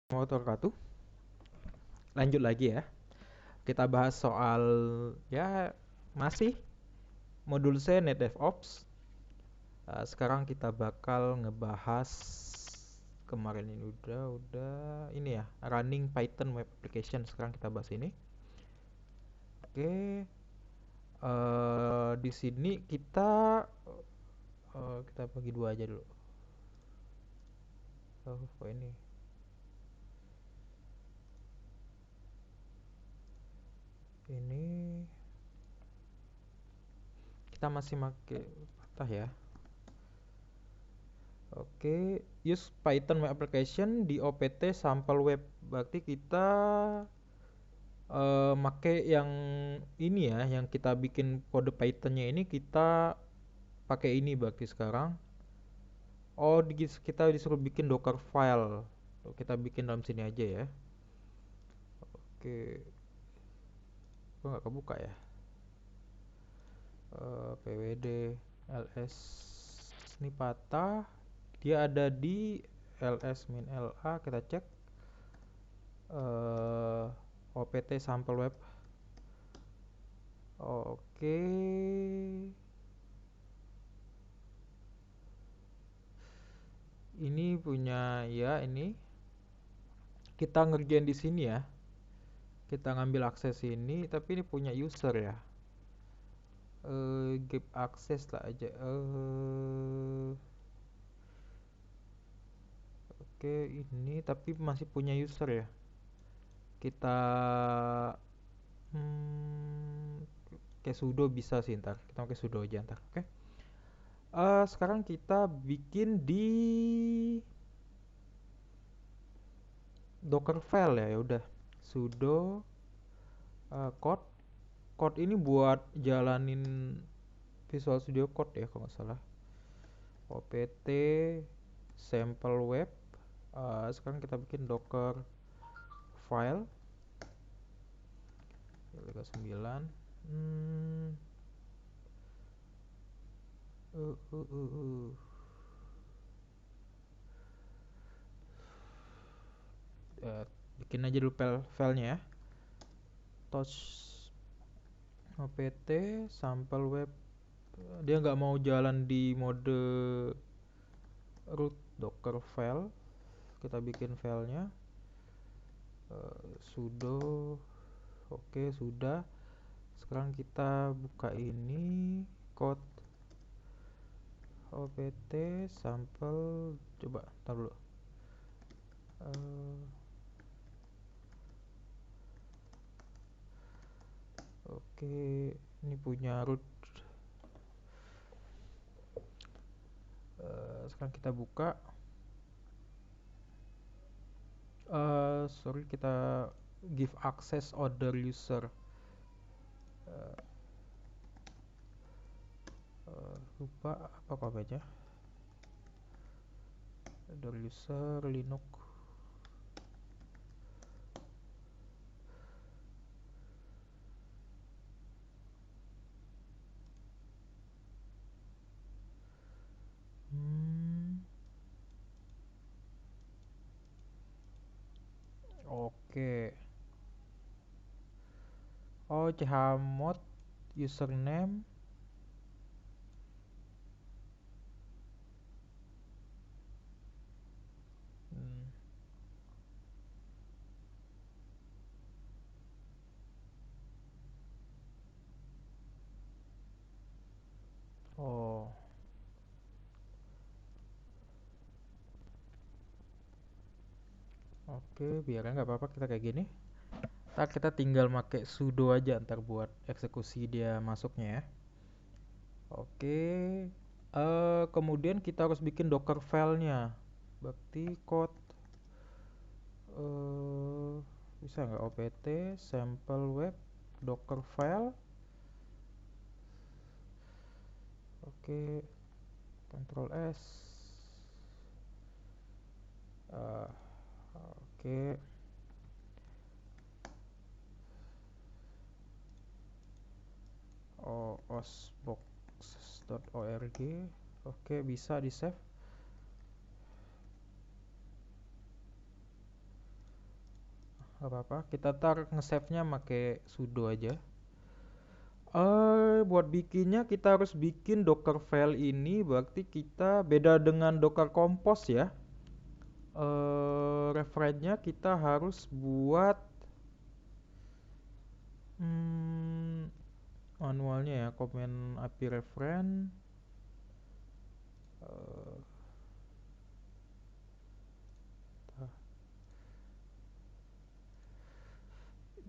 Wabarakatuh. Lanjut lagi ya. Kita bahas soal ya masih modul C Net DevOps. Sekarang kita bakal ngebahas kemarin ini udah ini ya running Python web application. Sekarang kita bahas ini. Oke. Di sini kita bagi dua aja dulu. Kok ini? Ini kita masih pakai patah ya. Oke, use Python web application di OPT sampel web. Berarti kita make yang ini ya, yang kita bikin kode Pythonnya ini kita pakai ini berarti sekarang. Oh, kita disuruh bikin Docker file. Tuh, kita bikin dalam sini aja ya. Oke, kok nggak kebuka ya? pwd ls ini patah. Dia ada di ls min la, kita cek opt sampel web. Oke, ini punya ya ini kita ngerjain di sini ya. Kita ngambil akses ini, tapi ini punya user ya. Give access lah aja. Oke, ini tapi masih punya user ya. Kita kayak sudo bisa sih ntar. Kita pakai sudo aja ntar. Oke. Sekarang kita bikin di Docker file ya. Udah sudo code. Code ini buat jalanin Visual Studio Code ya kalau nggak salah. opt sample web. Sekarang kita bikin Docker file 9. Hmm, uh, uh, uh, uh. Bikin aja dulu filenya ya. Touch opt sample web. Dia nggak mau jalan di mode root. Docker file, kita bikin filenya. Sudo. Oke, sudah. Sekarang kita buka ini code opt sample. Coba taruh dulu. Oke, ini punya root. Sekarang kita buka. Sorry, kita give access other user. Lupa apa kabelnya. Other user Linux. Oke. Oh, chmod username. Oh. Oke, biar nggak apa-apa kita kayak gini. Ntar kita tinggal pakai sudo aja ntar buat eksekusi dia masuknya ya. Oke. Kemudian kita harus bikin docker filenya. Berarti code bisa nggak opt sample web docker file. Oke, Ctrl S. Oke. osbox.org. Oke, bisa di save. Gak apa-apa, kita nge-save-nya pakai sudo aja. Buat bikinnya kita harus bikin docker file ini, berarti kita beda dengan docker compose ya. Referennya kita harus buat manualnya ya, command api referen.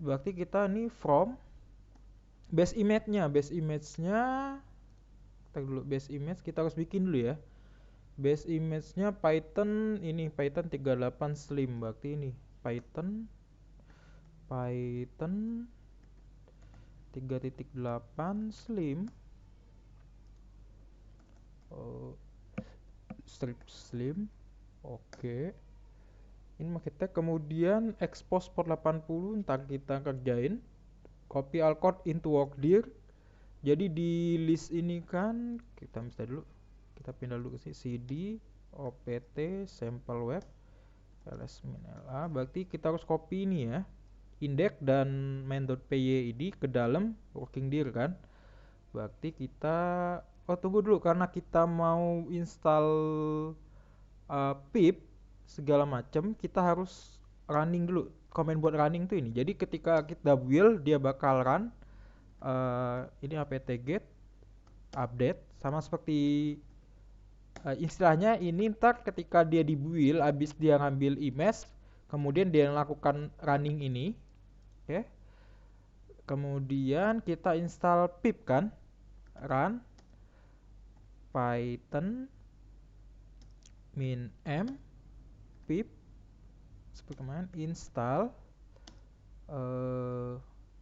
Berarti kita nih from base image-nya kita dulu base image kita harus bikin dulu ya. Base image-nya Python ini Python 38 Slim, berarti ini Python 3.8 Slim. Strip Slim. Oke. Ini pakai tag, kemudian expose port 80, ntar kita kerjain. Copy all code into workdir. Jadi di list ini kan kita dulu, kita pindah dulu ke sini cd opt sample web ls-la, berarti kita harus copy ini ya, index dan main.py ini ke dalam working dir kan. Berarti kita tunggu dulu, karena kita mau install pip segala macam, kita harus running dulu. Komen buat running tuh ini. Jadi ketika kita build dia bakal run ini apt-get update, sama seperti istilahnya ini ntar ketika dia di build abis dia ngambil image, kemudian dia lakukan running ini. Oke. Kemudian kita install pip kan, run python min m pip seperti kemarin install.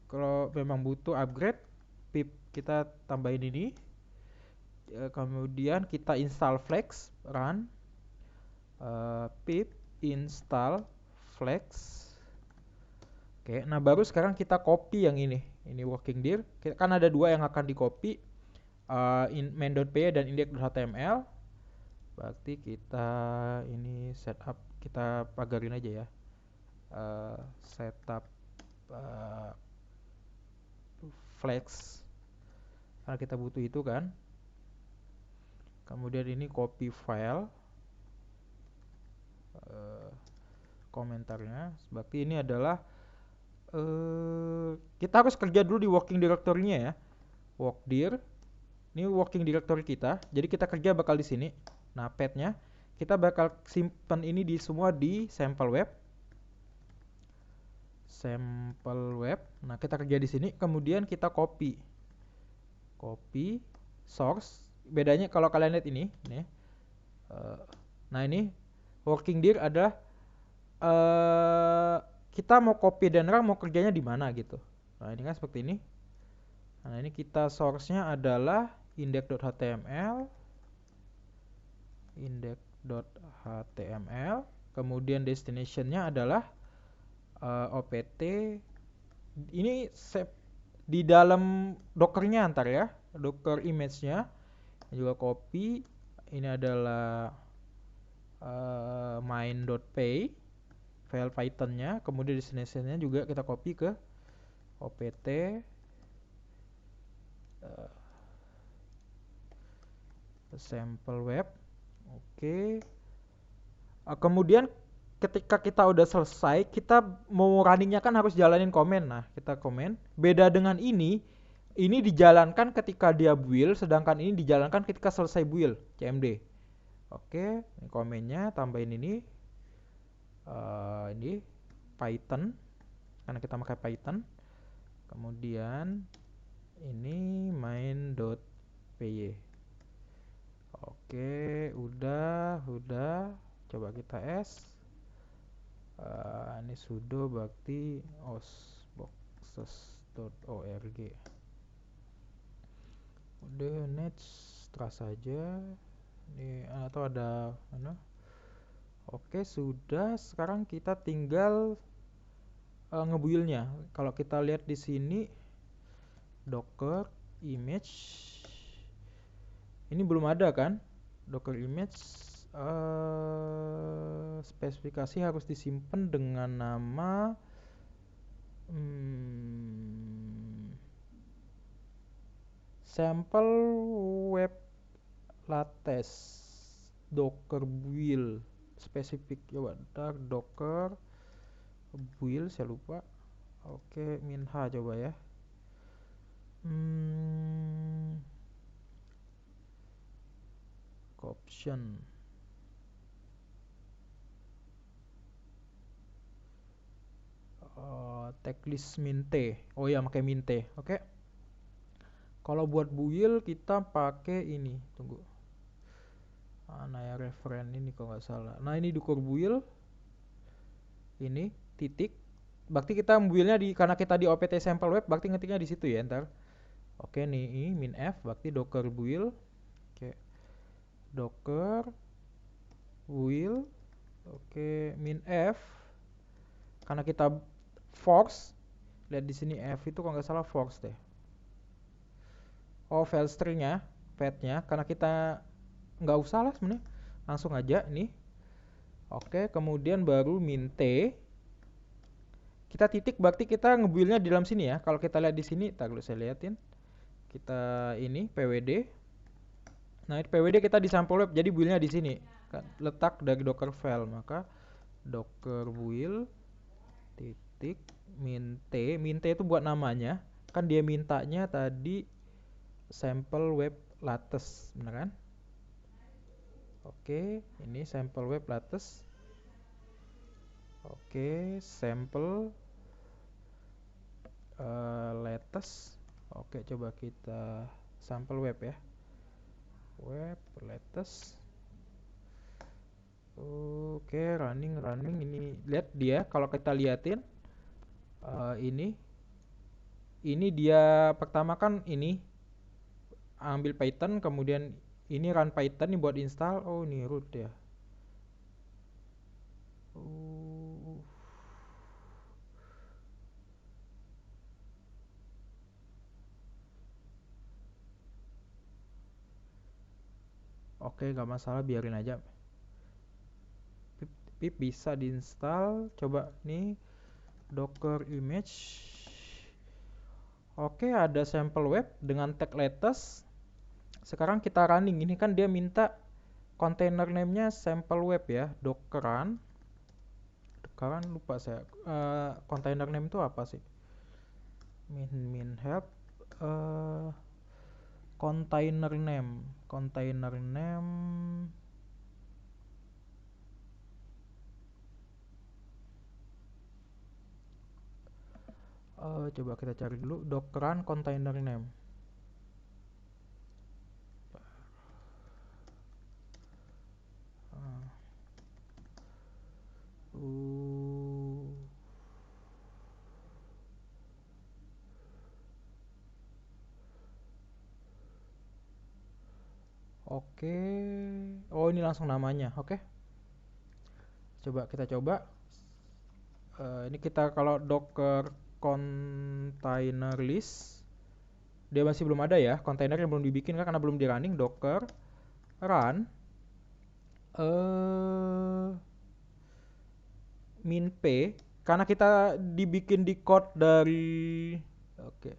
Kalau memang butuh upgrade pip kita tambahin ini. Kemudian kita install flex, run pip install flex. Oke, nah baru sekarang kita copy yang ini working dir. Kan ada dua yang akan di copy, main.py dan index.html. Berarti kita ini setup, kita pagarin aja ya, setup flex karena kita butuh itu kan. Kemudian ini copy file komentarnya. Berarti ini adalah kita harus kerja dulu di working directory-nya ya. Workdir ini working directory kita. Jadi kita kerja bakal di sini. Nah, path-nya kita bakal simpan ini di semua di sample web. Nah, kita kerja di sini, kemudian kita copy source. Bedanya kalau kalian lihat ini nih. Nah, ini working dir adalah kita mau copy dan run mau kerjanya di mana gitu. Nah, ini kan seperti ini. Nah, ini kita source-nya adalah index.html, kemudian destination-nya adalah opt. Ini di dalam dockernya antar ya, docker image-nya juga copy. Ini adalah main.py file Python-nya, kemudian destination-nya juga kita copy ke opt sample web. Oke. Kemudian ketika kita udah selesai, kita mau runningnya kan harus jalanin komen. Nah, kita komen. Beda dengan ini dijalankan ketika dia build, sedangkan ini dijalankan ketika selesai build, cmd. Oke, ini komennya tambahin ini Python karena kita pakai Python. Kemudian ini main.py. Oke, udah. Coba kita ini sudo berarti osboxes.org. Udah, next trust saja. Ini atau ada mana? Oke, sudah. Sekarang kita tinggal ngebuildnya. Kalau kita lihat di sini docker image ini belum ada kan, docker image spesifikasi harus disimpan dengan nama Hmm, sampel web lattes docker build spesifik, coba ntar docker build saya lupa. Oke, minha coba ya. Hmm, option checklist minte. Oh ya, pakai minte. Oke. Kalau buat build kita pakai ini. Tunggu. Mana ya referen ini kalau nggak salah. Nah, ini docker build. Ini titik. Berarti kita buildnya di karena kita di opt sample web, berarti ngetiknya di situ ya ntar. Oke nih, ini min f berarti docker build. Oke. Docker build. Oke, min f karena kita force. Lihat di sini f itu kalau nggak salah force deh. Oh, file stringnya, path-nya, karena kita nggak usah lah sebenarnya, langsung aja nih. Oke, kemudian baru min t. Kita titik berarti kita ngebuildnya di dalam sini ya. Kalau kita lihat di sini, tak dulu saya liatin. Kita ini pwd. Nah, pwd kita di sample web, jadi buildnya di sini. Letak dari docker file, maka docker build titik min t. Min t itu buat namanya. Kan dia mintanya tadi sample web latest, bener kan? Oke, ini sampel web latest. Oke, sampel latest. Oke, coba kita sampel web ya. Web latest. Oke, running ini. Lihat dia kalau kita liatin ini dia pertama kan ini ambil Python, kemudian ini run Python nih buat install. Oh, ini root ya. Oke, nggak masalah, biarin aja. Pip bisa diinstal. Coba nih docker image. Oke, ada sampel web dengan tag latest. Sekarang kita running. Ini kan dia minta container name-nya sampel web ya, dockeran. Dockeran lupa saya. Container name itu apa sih? Min help container name. Container name coba kita cari dulu dockeran container name. Oke. Oh, ini langsung namanya. Oke. Coba kita coba. Ini kita kalau docker container list dia masih belum ada ya, kontainer yang belum dibikin kan karena belum di running. Docker run min p karena kita dibikin di code dari oke.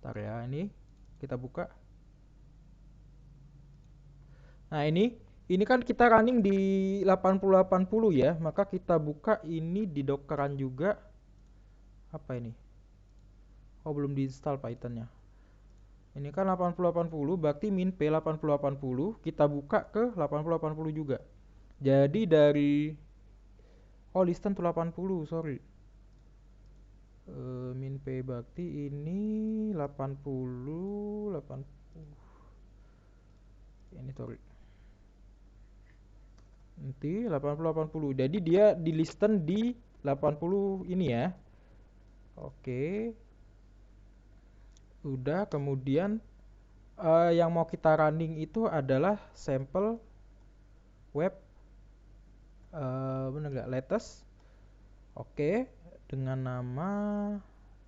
Ntar ya, ini kita buka. Nah, ini kan kita running di 8080 ya, maka kita buka ini di dockeran juga. Apa ini? Oh, belum diinstal Pythonnya. Ini kan 8080 berarti min p 8080 kita buka ke 8080 juga. Jadi dari listen to 80, sorry. Min p berarti ini 80. Ini sorry. Nanti 80. Jadi dia di listen di 80 ini ya. Oke. Udah, kemudian yang mau kita running itu adalah sampel web bener gak latest. Oke, dengan nama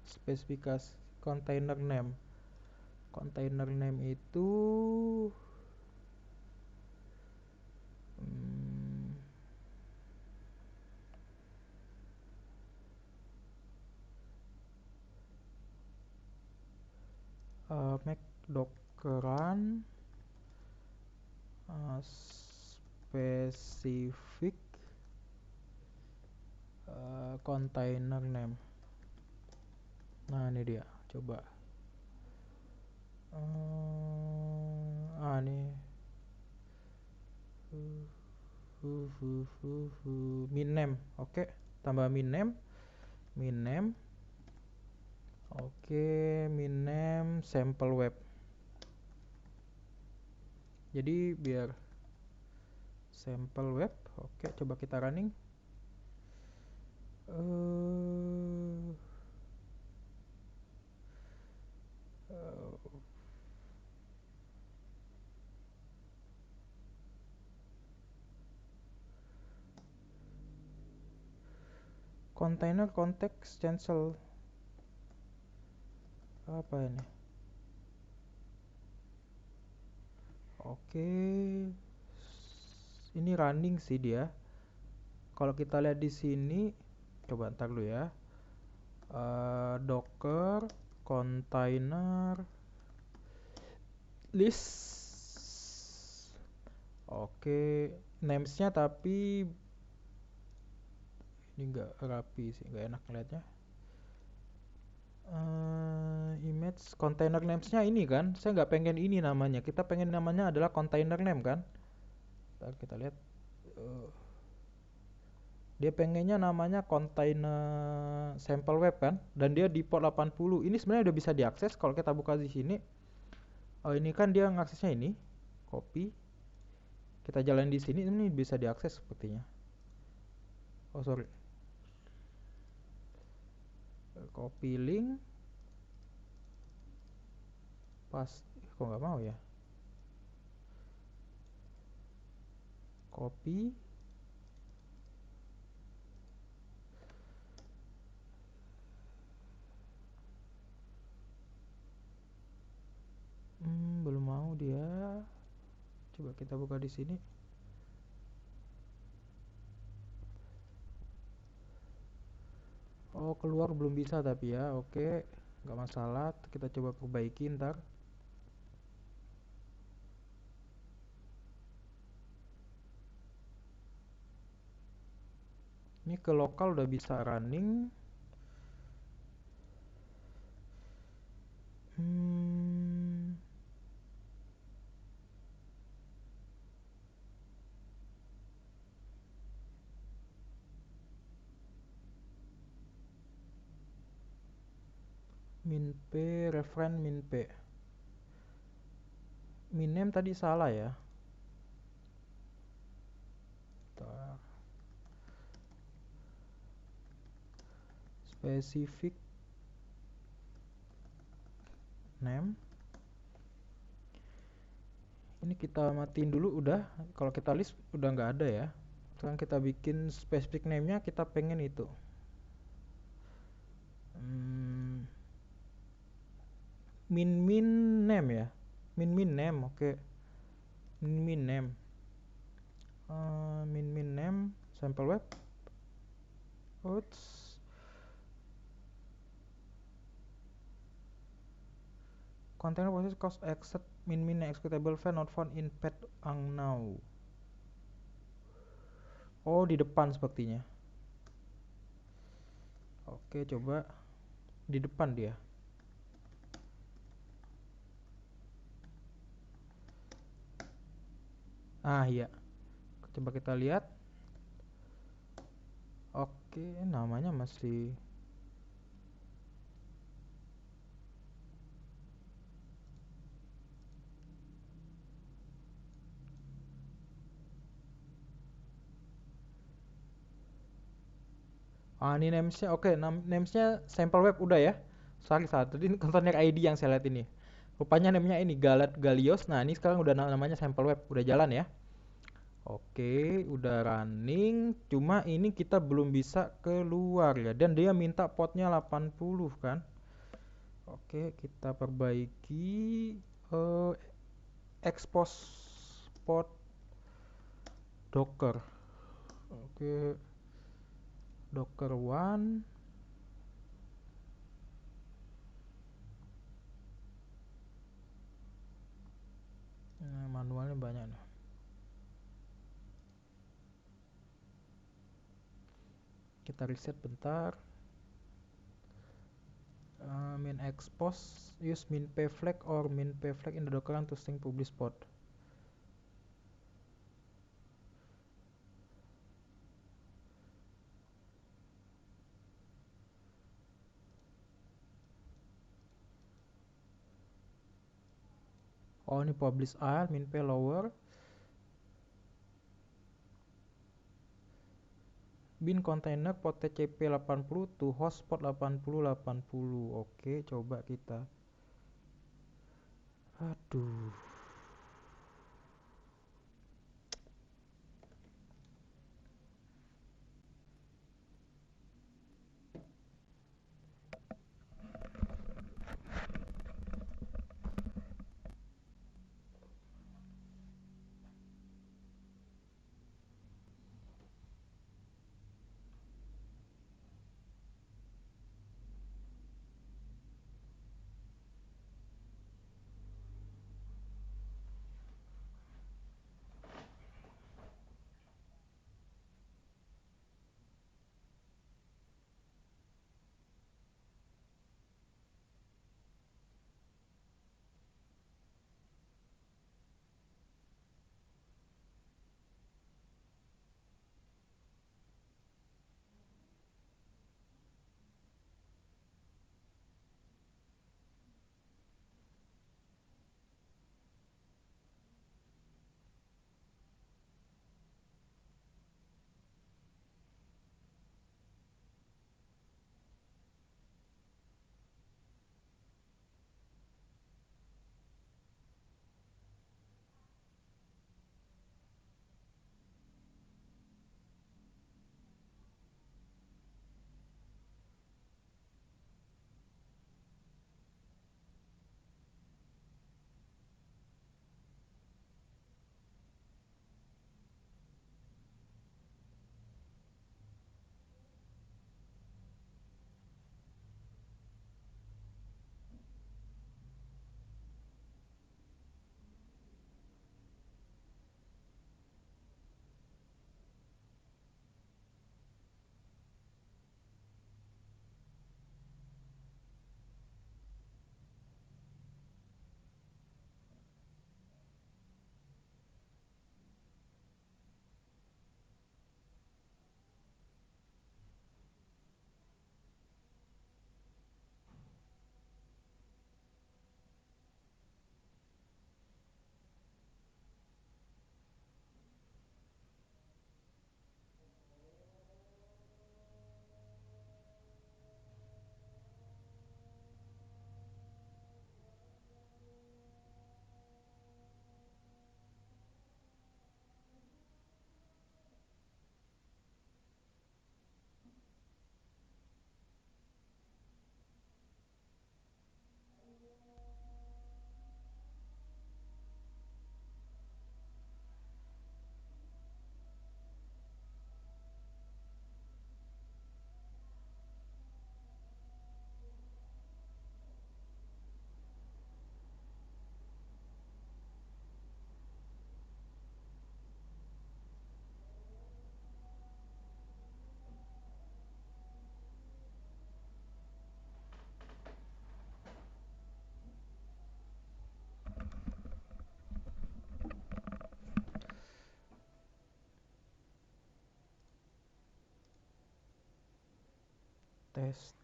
spesifikasi container name. Container name itu make docker run specific container name. Nah ini dia, coba nih min name. Oke, tambah min name. Oke, min name sample web. Jadi biar sample web. Oke, coba kita running. Container context cancel. Apa ini? Oke, ini running sih dia. Kalau kita lihat di sini, coba ntar dulu ya. Docker container list. Oke, namesnya tapi ini nggak rapi sih, nggak enak ngeliatnya. Image container namesnya ini kan, saya nggak pengen ini namanya, kita pengen namanya adalah container name kan. Ntar kita lihat. Dia pengennya namanya container sample web kan, dan dia di port 80. Ini sebenarnya udah bisa diakses kalau kita buka di sini. Oh ini kan dia ngaksesnya ini, copy. Kita jalan di sini, ini bisa diakses sepertinya. Oh sorry, copy link, pas, kok nggak mau ya? Copy, belum mau dia. Coba kita buka di sini. Oh keluar belum bisa tapi ya, oke, nggak masalah. Kita coba perbaiki ntar. Ini ke lokal udah bisa running. Min p referen min p. Min name tadi salah ya. Bentar. Specific name. Ini kita matiin dulu udah. Kalau kita list udah nggak ada ya. Sekarang kita bikin specific name-nya, kita pengen itu. Min name ya. Min name, oke. Min name. Min name sample web. Oops. Container process cost accept min executable file not found in path unknown. Oh di depan sepertinya. Oke coba di depan dia. Ah iya, coba kita lihat. Oke, namanya masih ini namesnya oke. Namesnya sample web udah ya. Sorry saat tadi container ID yang saya lihat ini. Rupanya namanya ini Galios. Nah ini sekarang udah namanya sample web, udah jalan ya. Oke, udah running. Cuma ini kita belum bisa keluar ya. Dan dia minta portnya 80 kan. Oke, kita perbaiki. Expose port Docker. Oke, Docker one. Nah, manualnya banyak nih. Kita reset bentar. Min expose use min p flag or min p flag in the docker to string publish pod. Oh, ini publish all min p lower bin container port TCP 80 to host port 8080. Oke, coba kita. Aduh.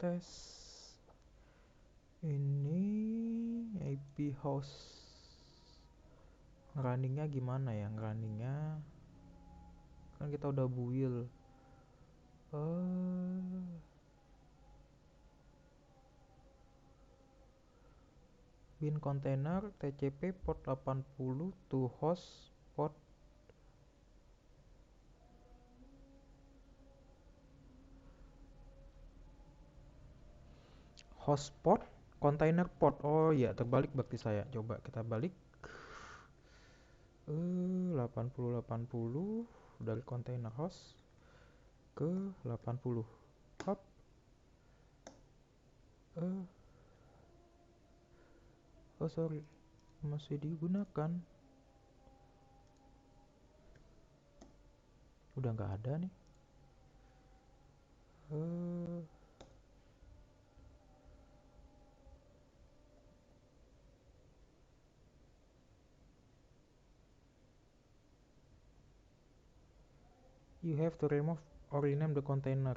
Tes. Ini IP host. Runningnya gimana ya? Runningnya kan kita udah build. Bin container TCP port 80 to host port hotspot container port. Oh iya, terbalik berarti saya. Coba kita balik. 80 dari container host ke 80. Hop. Oh sorry, masih digunakan. Udah nggak ada nih. Eh, you have to remove or rename the container.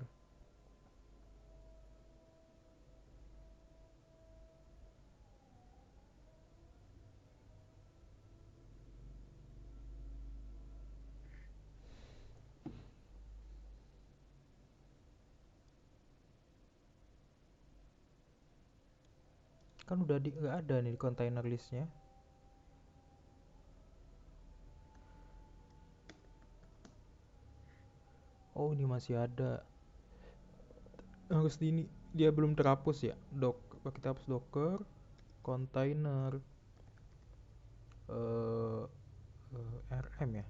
Kan udah nggak ada nih di container listnya. Oh, ini masih ada. Harus di ini, dia belum terhapus ya. Kita hapus docker container eh RM ya.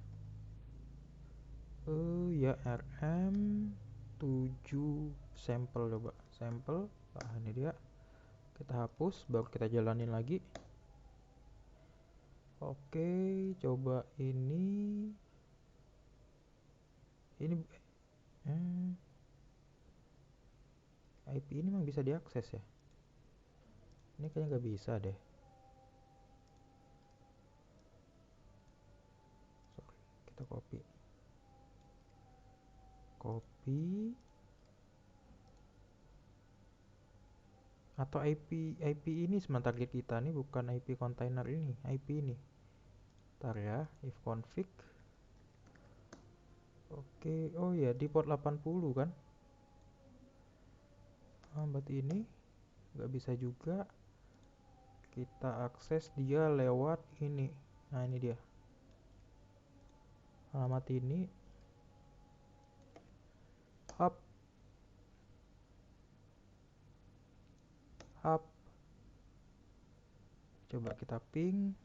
Ya RM 7 sampel, coba sampel. Ini dia. Kita hapus, baru kita jalanin lagi. Oke, coba ini IP ini memang bisa diakses ya. Ini kayaknya nggak bisa deh. Sorry, kita copy atau IP ini sebentar, target kita nih bukan IP container ini, IP ini. Ntar ya, if config. Oke, oh ya di port 80 kan. Berarti ini nggak bisa juga. Kita akses dia lewat ini. Nah, ini dia. Alamat ini. Hub. Coba kita ping.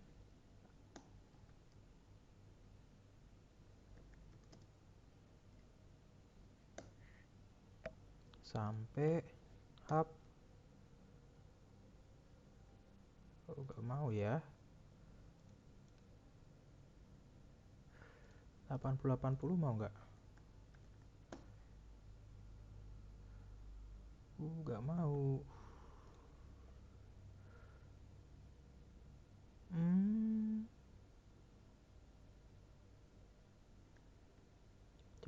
Sampai hub. Oh, nggak mau ya. 80 mau nggak? Nggak mau.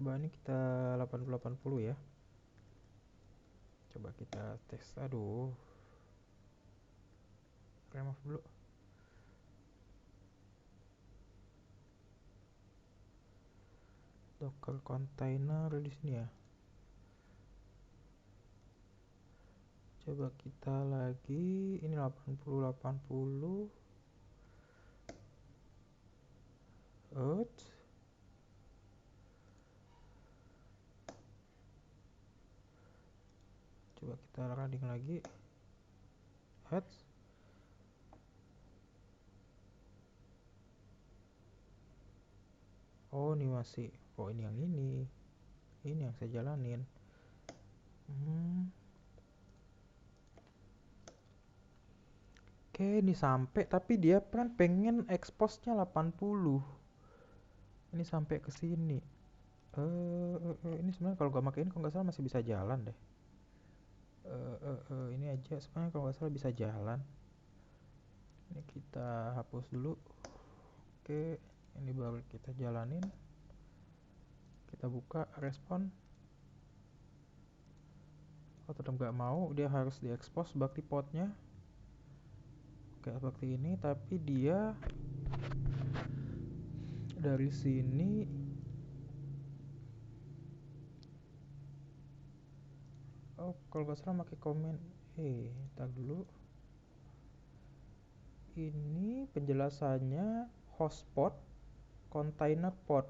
Coba ini kita 80 ya. Coba kita tes. Aduh. Remove dulu. Docker container di sini ya. Coba kita lagi. Ini 80. Coba kita running lagi. Oh, ini masih. Oh, ini yang ini. Ini yang saya jalanin. Oke, ini sampai, tapi dia kan pengen expose-nya 80. Ini sampai ke sini. Ini sebenarnya kalau gak pakai ini kalau nggak salah masih bisa jalan deh. Ini aja sebenarnya kalau nggak salah bisa jalan. Ini kita hapus dulu. Oke, ini baru kita jalanin. Kita buka respon. Oh, tetap nggak mau, dia harus diekspos bakti potnya. Kayak seperti ini, tapi dia dari sini. Oh, kalau nggak salah pakai komen. Ntar dulu. Ini penjelasannya hotspot container port.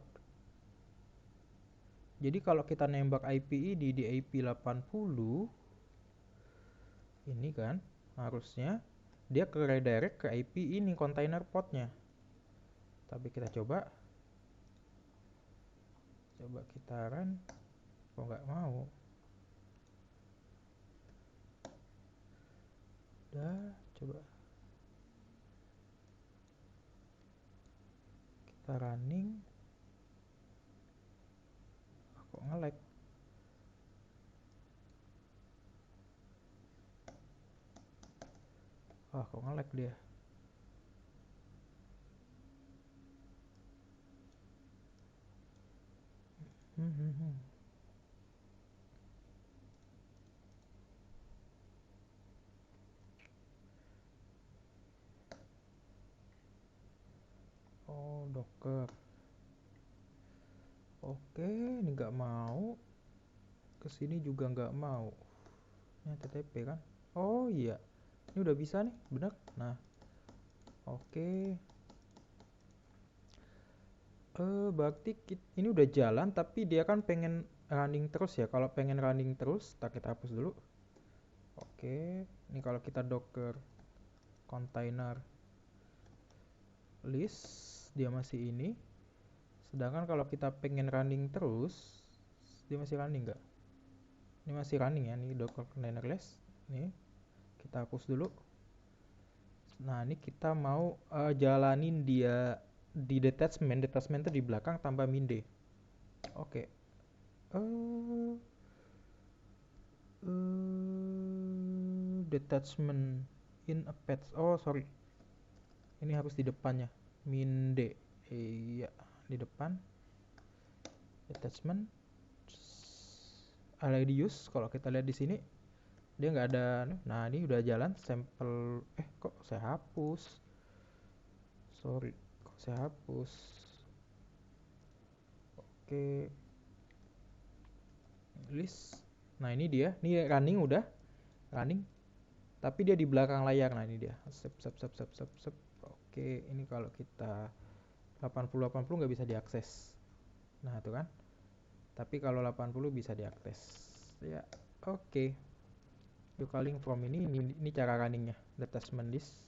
Jadi kalau kita nembak IP ini di IP 80, ini kan harusnya dia ke redirect ke IP ini container portnya. Tapi kita coba kita run. Kok nggak mau? Udah, coba kita running. nge-lag. Wah, kok nge-lag dia. Oh, Docker. Oke, ini nggak mau. Kesini juga nggak mau. Ini HTTP kan? Oh iya, ini udah bisa nih, bener. Nah, oke. Berarti ini udah jalan, tapi dia kan pengen running terus ya. Kalau pengen running terus, kita hapus dulu. Oke, ini kalau kita docker container list, dia masih ini. Sedangkan kalau kita pengen running terus, dia masih running nggak? Ini masih running ya, ini docker container list. Nih, kita hapus dulu. Nah, ini kita mau jalanin dia di detachment. Detachment itu di belakang tambah minde. Oke. Detachment in a patch. Oh, sorry. Ini harus di depannya. Minde. Iya, di depan. Detachment. Already use. Kalau kita lihat di sini, dia nggak ada. Nah, ini udah jalan. Sampel. Kok saya hapus? Sorry, kok saya hapus? Oke. List. Nah, ini dia. Ini running udah. Running. Tapi dia di belakang layar. Nah, ini dia. Sep. Oke, ini kalau kita 80 nggak bisa diakses. Nah, itu kan. Tapi kalau 80 bisa diakses. Ya, oke. You calling from ini cara runningnya. Detachment list.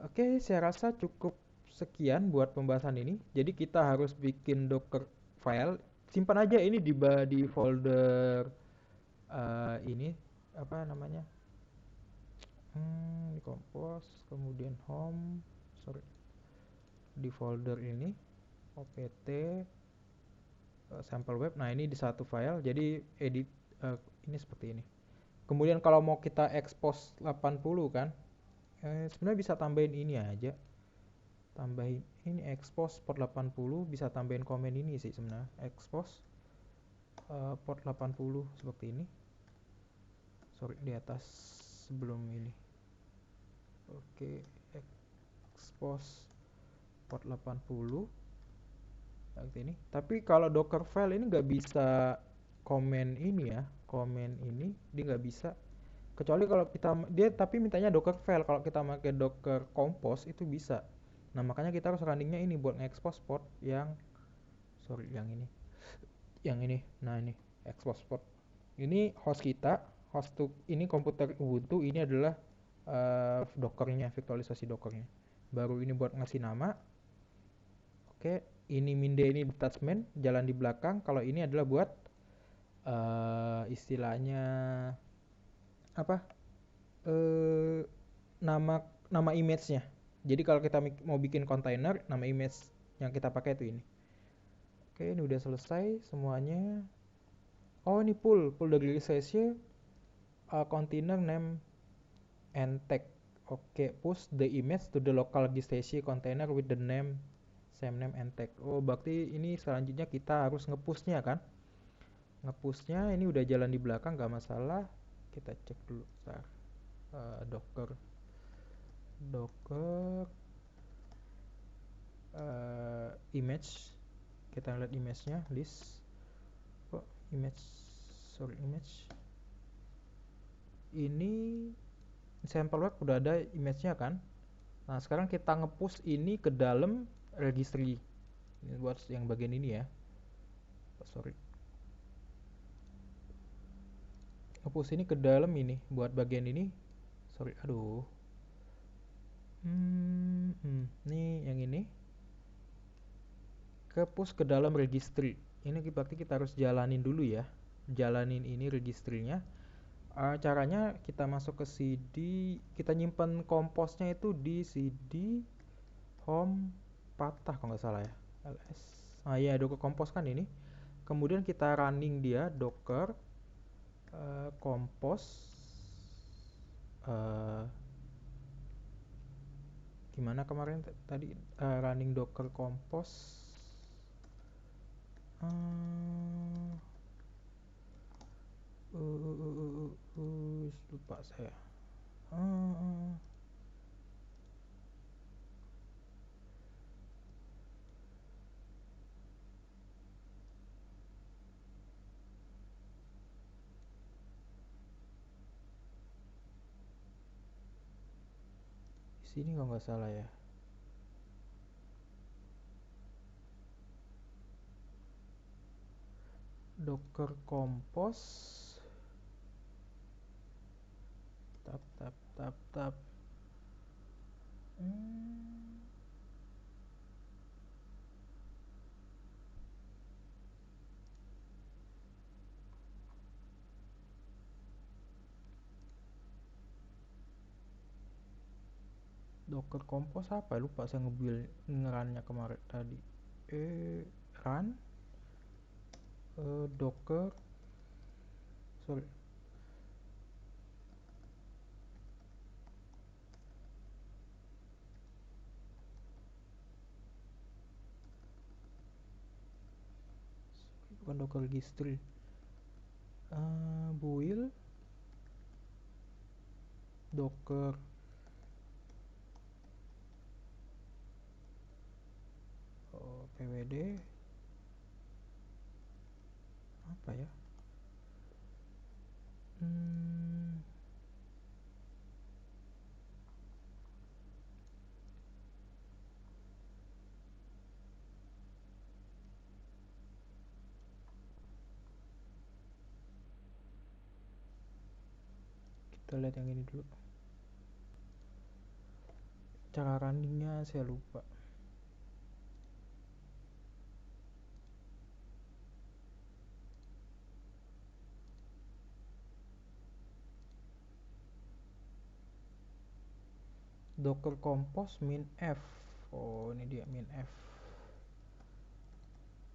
Oke, saya rasa cukup sekian buat pembahasan ini. Jadi kita harus bikin Docker file. Simpan aja ini di folder ini apa namanya? Di compose, kemudian home, sorry, di folder ini opt sample web. Nah, ini di satu file. Jadi edit ini seperti ini. Kemudian kalau mau kita expose 80 kan, sebenarnya bisa tambahin ini aja. Tambahin ini expose port 80, bisa tambahin komen ini sih sebenarnya. Expose port 80 seperti ini. Sorry, di atas sebelum ini. Oke, expose port 80 seperti ini. Tapi kalau Docker file ini nggak bisa komen ini ya, komen ini dia nggak bisa. Kecuali kalau kita dia tapi mintanya Docker file. Kalau kita pakai Docker Compose itu bisa. Nah, makanya kita harus runningnya ini buat nge-expose port yang sorry yang ini. Yang ini. Nah, ini expose port. Ini host kita, host to ini komputer Ubuntu, ini adalah Dockernya, virtualisasi Dockernya. Baru ini buat ngasih nama. Oke, ini minde ini detachment jalan di belakang. Kalau ini adalah buat istilahnya apa? Nama image-nya. Jadi kalau kita mau bikin container, nama image yang kita pakai itu ini. Oke, ini udah selesai semuanya. Oh, ini pull dari session container name and tag. Oke, push the image to the local registration container with the name same name and tag. Oh, berarti ini selanjutnya kita harus ngepushnya kan? Ngepushnya ini udah jalan di belakang, gak masalah. Kita cek dulu. Docker image. Kita lihat image-nya, list. Kok image? Sorry, image. Ini sample web udah ada image-nya kan. Nah, sekarang kita nge-push ini ke dalam registry. Ini buat yang bagian ini ya. Sorry. Nge-push ini ke dalam ini buat bagian ini. Sorry, aduh. Nih yang ini. Ke-push ke dalam registry. Ini berarti kita harus jalanin dulu ya. Jalanin ini registrinya. Caranya kita masuk ke CD, kita nyimpan komposnya itu di CD home patah kalau nggak salah ya, ls. Iya, Docker compose kan ini. Kemudian kita running dia docker compose eh, gimana kemarin tadi running docker compose lupa saya. Di sini kalau nggak salah ya. Docker compose tap. Docker compose apa ya? Lupa saya ngerunnya kemarin tadi. Run docker, sorry, bukan docker registry. Build docker pwd apa ya, kita lihat yang ini dulu. Cara runningnya saya lupa. Docker compose min f. Oh, ini dia min f.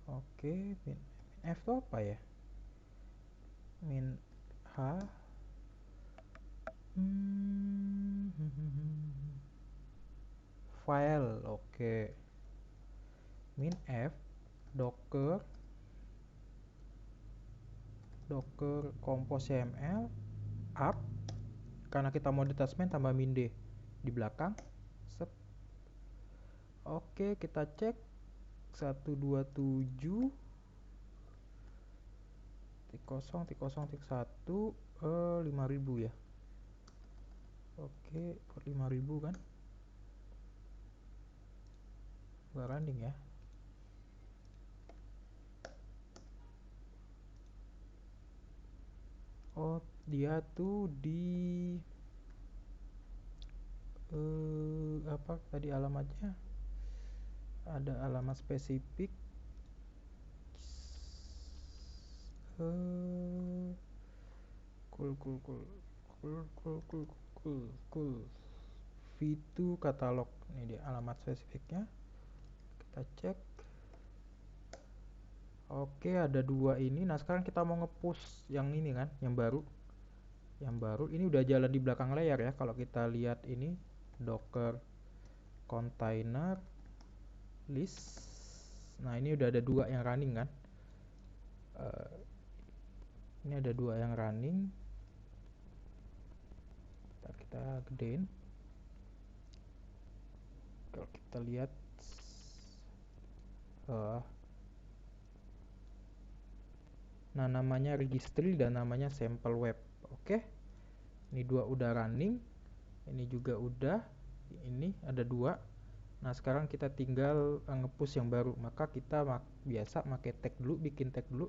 Oke, min f itu apa ya? Min h. File. Oke. Min f docker compose cml up, karena kita mau detachment tambah min d di belakang. Sep. Oke, kita cek 127 tik 0 tik 0 tik 1 5000 ya. Oke, port 5000 kan. Gua running ya. Oh, dia tuh di apa tadi alamatnya? Ada alamat spesifik. Cool. V2 katalog. Ini dia alamat spesifiknya. Kita cek. Oke, ada dua ini. Nah, sekarang kita mau nge-push yang ini kan, yang baru. Yang baru ini udah jalan di belakang layar ya. Kalau kita lihat ini docker container list. Nah, ini udah ada dua yang running kan. Ini ada dua yang running. Kita gedein. Kalau kita lihat nah, namanya registry dan namanya sample web. Oke. Ini dua udah running. Ini juga udah. Ini ada dua. Nah, sekarang kita tinggal nge-push yang baru. Maka kita biasa pakai tag dulu, bikin tag dulu.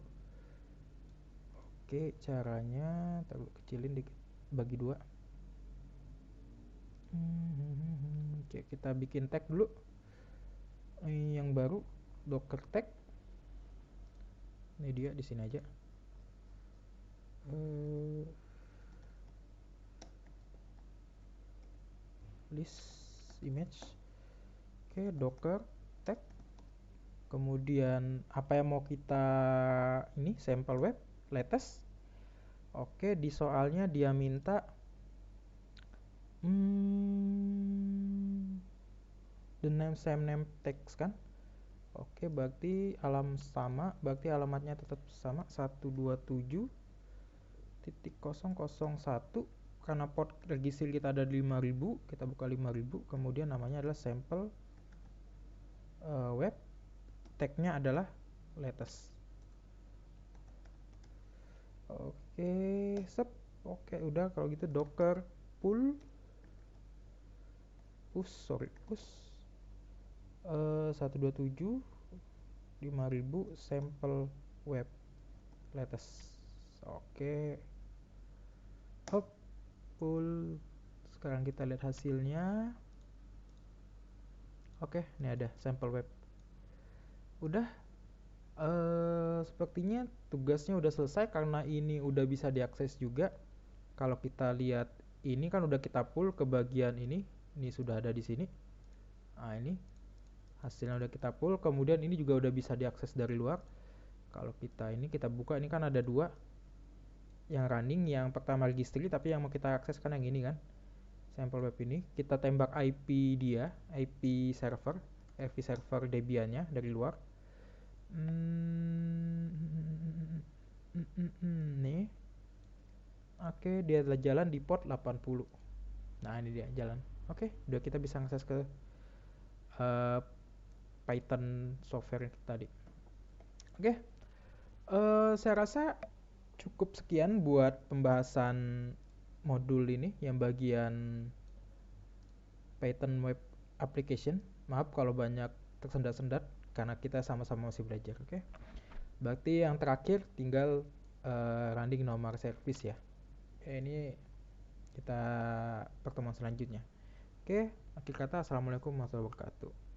Oke, caranya taruh kecilin dikit, bagi dua. Oke, kita bikin tag dulu. Yang baru docker tag. Ini dia di sini aja. List image. Oke, docker tag Kemudian apa yang mau kita ini sampel web latest. Oke, di soalnya dia minta the name same name text kan. Oke, berarti berarti alamatnya tetap sama 127.001 karena port register kita ada 5000, kita buka 5000, kemudian namanya adalah sample web, tagnya adalah latest. Oke, oke, udah kalau gitu docker push 127.5000 sample web latest. Oke, hop, pull. Sekarang kita lihat hasilnya. Oke, ini ada sample web. Udah, sepertinya tugasnya udah selesai karena ini udah bisa diakses juga. Kalau kita lihat ini kan udah kita pull ke bagian ini sudah ada di sini. Nah, ini hasilnya udah kita pull, kemudian ini juga udah bisa diakses dari luar. Kalau kita buka, ini kan ada dua yang running, yang pertama registry, tapi yang mau kita akses kan yang ini kan, sample web ini. Kita tembak IP dia, IP server Debian-nya dari luar. Nih, oke, dia adalah jalan di port 80. Nah, ini dia jalan. Oke, udah kita bisa akses ke Python software tadi. Oke, saya rasa cukup sekian buat pembahasan modul ini yang bagian Python Web Application. Maaf kalau banyak tersendat-sendat karena kita sama-sama masih belajar. Oke, berarti yang terakhir tinggal running nomor service ya. Ini kita pertemuan selanjutnya. Oke, akhir kata assalamualaikum warahmatullahi wabarakatuh.